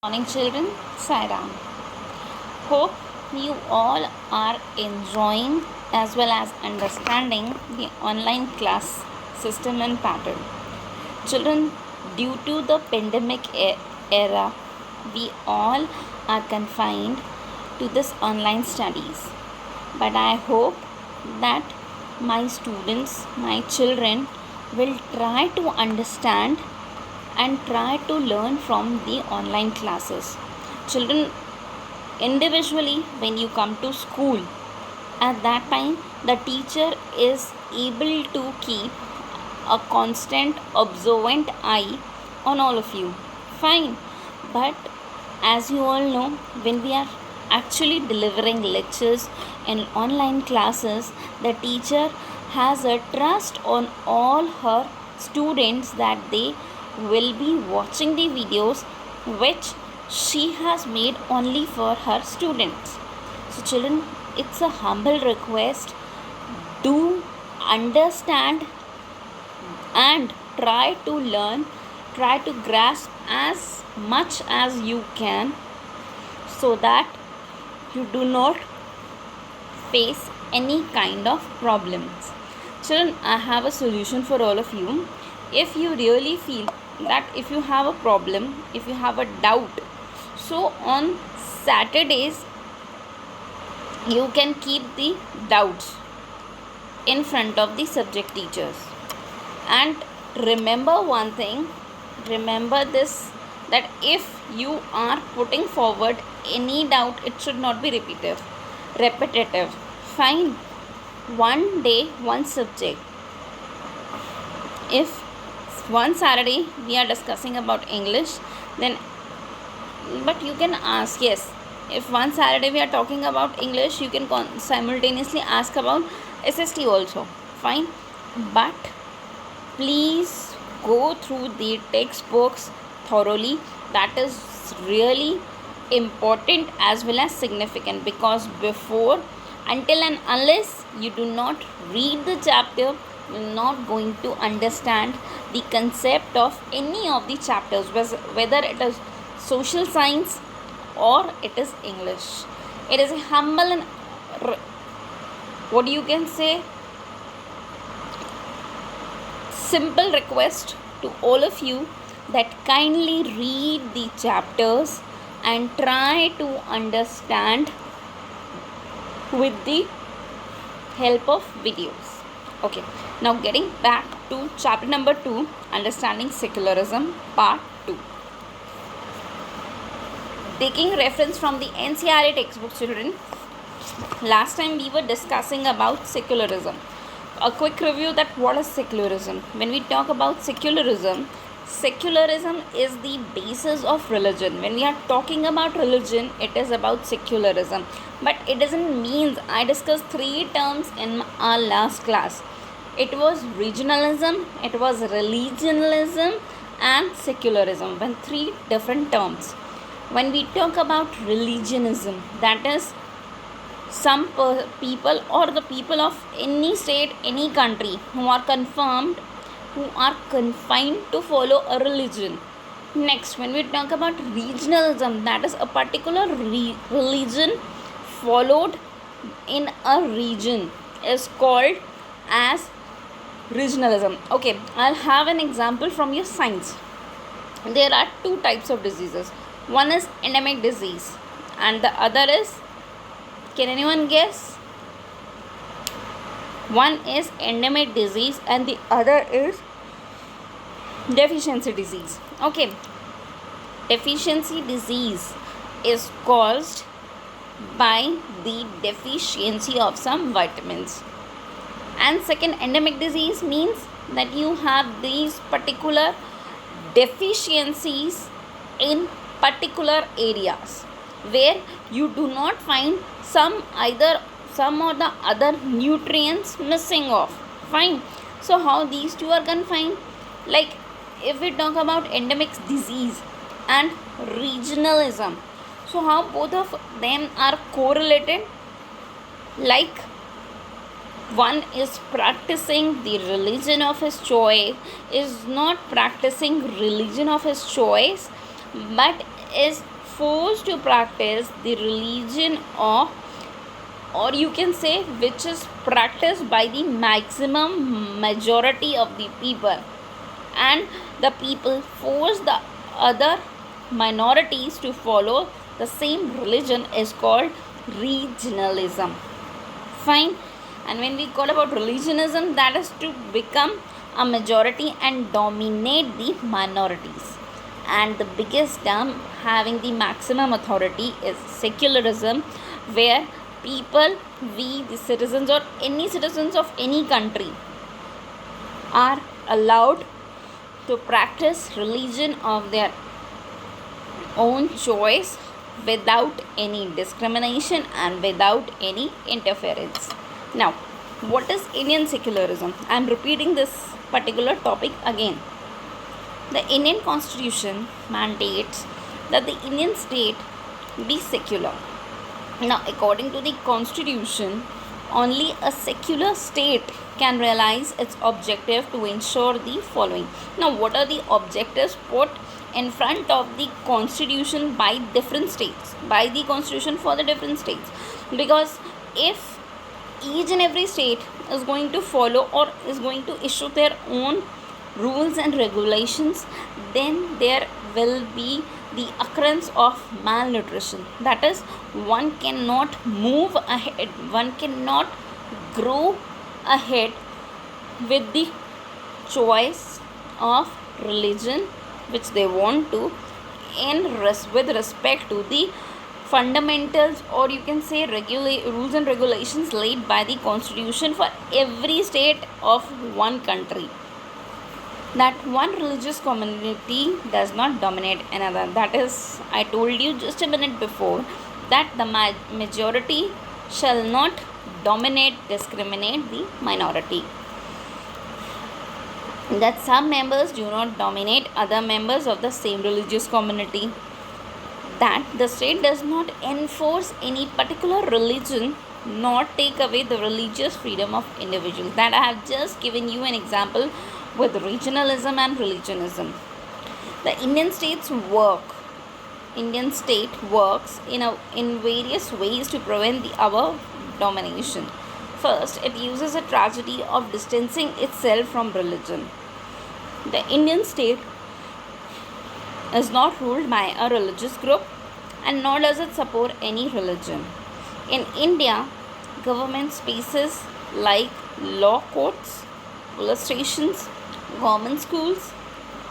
Morning, children. Sairam. Hope you all are enjoying as well as understanding the online class system and pattern. Children, due to the pandemic era, we all are confined to this online studies. But I hope that my students, my children, will try to understand and try to learn from the online classes. Children, individually, when you come to school, at that time the teacher is able to keep a constant observant eye on all of you. Fine, but as you all know, when we are actually delivering lectures in online classes, the teacher has a trust on all her students that they will be watching the videos which she has made only for her students. So, children, it's a humble request, do understand and try to learn, try to grasp as much as you can so that you do not face any kind of problems. Children, I have a solution for all of you. If you really feel that if you have a problem, if you have a doubt, so on Saturdays you can keep the doubts in front of the subject teachers. And remember one thing, remember this, that if you are putting forward any doubt, it should not be repetitive. Fine, one day one subject. If one Saturday we are discussing about English, then but you can ask, yes, if one Saturday we are talking about English, you can simultaneously ask about SST also. Fine, but please go through the textbooks thoroughly. That is really important as well as significant, because before, until and unless you do not read the chapter, you're not going to understand the concept of any of the chapters, whether it is social science or it is English. It is a humble and what you can say, simple request to all of you that kindly read the chapters and try to understand with the help of videos. Okay, now getting back to chapter number 2, understanding secularism, part 2. Taking reference from the NCERT textbook, children, last time we were discussing about secularism. A quick review that what is secularism. When we talk about secularism, secularism is the basis of religion. When we are talking about religion, it is about secularism. But it doesn't mean, I discussed 3 terms in our last class. It was regionalism, it was religionalism and secularism. When 3 different terms. When we talk about religionism, that is some people or the people of any state, any country who are confined to follow a religion. Next, when we talk about regionalism, that is a particular religion followed in a region is called as regionalism. Okay, I'll have an example from your science. There are 2 types of diseases. One is endemic disease and the other is, can anyone guess? One is endemic disease and the other is deficiency disease. Okay, deficiency disease is caused by the deficiency of some vitamins. And second, endemic disease means that you have these particular deficiencies in particular areas where you do not find some or the other nutrients missing off. Fine, so how these two are confined? Like if we talk about endemic disease and regionalism, so how both of them are correlated? Like one is practicing the religion of his choice, is not practicing religion of his choice, but is forced to practice the religion of, or you can say which is practiced by the maximum majority of the people, and the people force the other minorities to follow the same religion is called regionalism. Fine. And when we call about religionism, that is to become a majority and dominate the minorities. And the biggest term having the maximum authority is secularism, where people, we the citizens or any citizens of any country, are allowed to practice religion of their own choice without any discrimination and without any interference. Now, what is Indian secularism? I am repeating this particular topic again. The Indian Constitution mandates that the Indian state be secular. Now, according to the Constitution, only a secular state can realize its objective to ensure the following. Now, what are the objectives put in front of the Constitution by different states, by the Constitution for the different states? Because if each and every state is going to follow or is going to issue their own rules and regulations, then there will be the occurrence of malnutrition. That is, one cannot move ahead, one cannot grow ahead with the choice of religion which they want to, with respect to the fundamentals, or you can say rules and regulations laid by the Constitution for every state of one country. That one religious community does not dominate another. That is, I told you just a minute before, that the majority shall not discriminate the minority. That some members do not dominate other members of the same religious community. That the state does not enforce any particular religion nor take away the religious freedom of individuals. That I have just given you an example with regionalism and religionism. The Indian state works in various ways to prevent our domination. First, it uses a tragedy of distancing itself from religion. The Indian state is not ruled by a religious group and nor does it support any religion. In India, government spaces like law courts, police stations, government schools,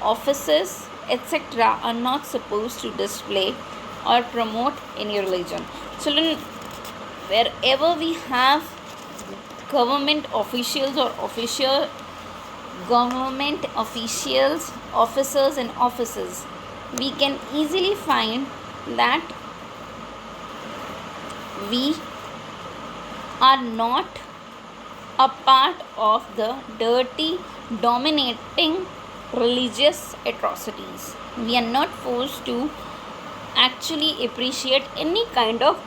offices, etc. are not supposed to display or promote any religion. Children, wherever we have government officials or government officials, officers and offices, we can easily find that we are not a part of the dirty, dominating religious atrocities. We are not forced to actually appreciate any kind of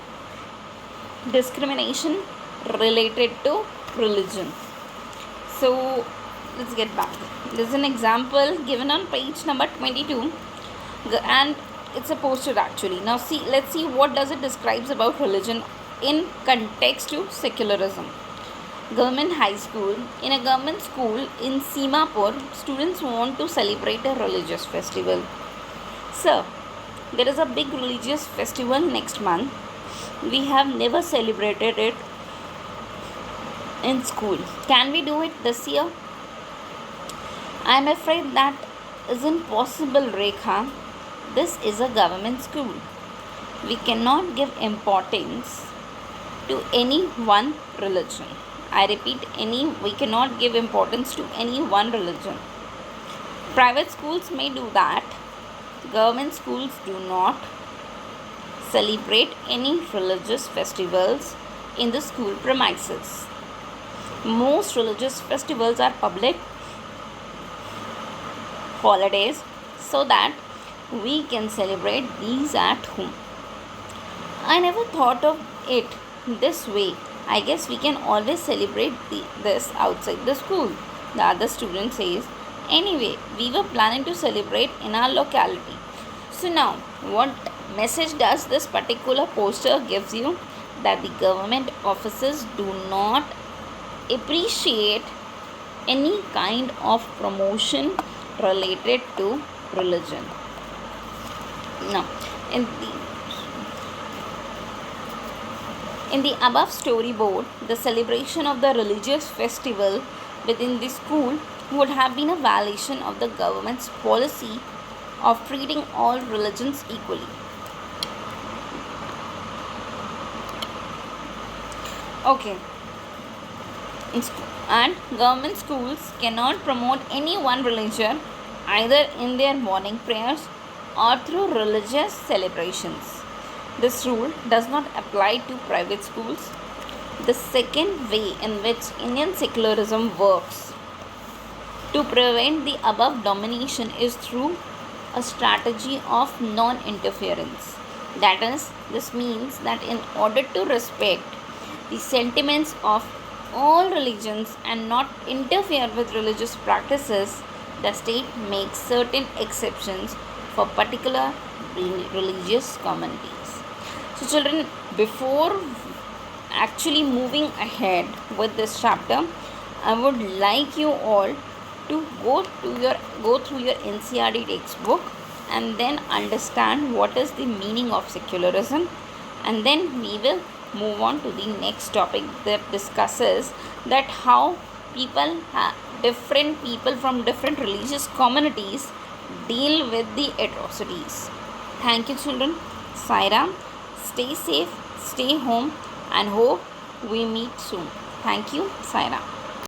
discrimination related to religion. So let's get back. This is an example given on page number 22, and it's a poster actually. Now let's see what does it describes about religion in context to secularism. Government high school. In a government school in Simapur, students want to celebrate a religious festival. Sir, there is a big religious festival next month. We have never celebrated it in school. Can we do it this year? I am afraid that isn't possible, Rekha. This is a government school. We cannot give importance to any one religion. I repeat, we cannot give importance to any one religion. Private schools may do that. Government schools do not celebrate any religious festivals in the school premises. Most religious festivals are public holidays so that we can celebrate these at home. I never thought of it this way. I guess we can always celebrate this outside the school. The other student says, anyway, we were planning to celebrate in our locality. So now, what message does this particular poster gives you? That the government offices do not appreciate any kind of promotion related to religion. Now, in the above storyboard, the celebration of the religious festival within the school would have been a violation of the government's policy of treating all religions equally. Okay, and government schools cannot promote any one religion either in their morning prayers or through religious celebrations. This rule does not apply to private schools. The second way in which Indian secularism works to prevent the above domination is through a strategy of non interference. That is, this means that in order to respect the sentiments of all religions and not interfere with religious practices, the state makes certain exceptions for particular religious communities. So, children, before actually moving ahead with this chapter, I would like you all to go through your NCERT textbook and then understand what is the meaning of secularism, and then we will move on to the next topic that discusses that how different people from different religious communities deal with the atrocities. Thank you, children. Sairam, stay safe, stay home, and hope we meet soon. Thank you. Sairam.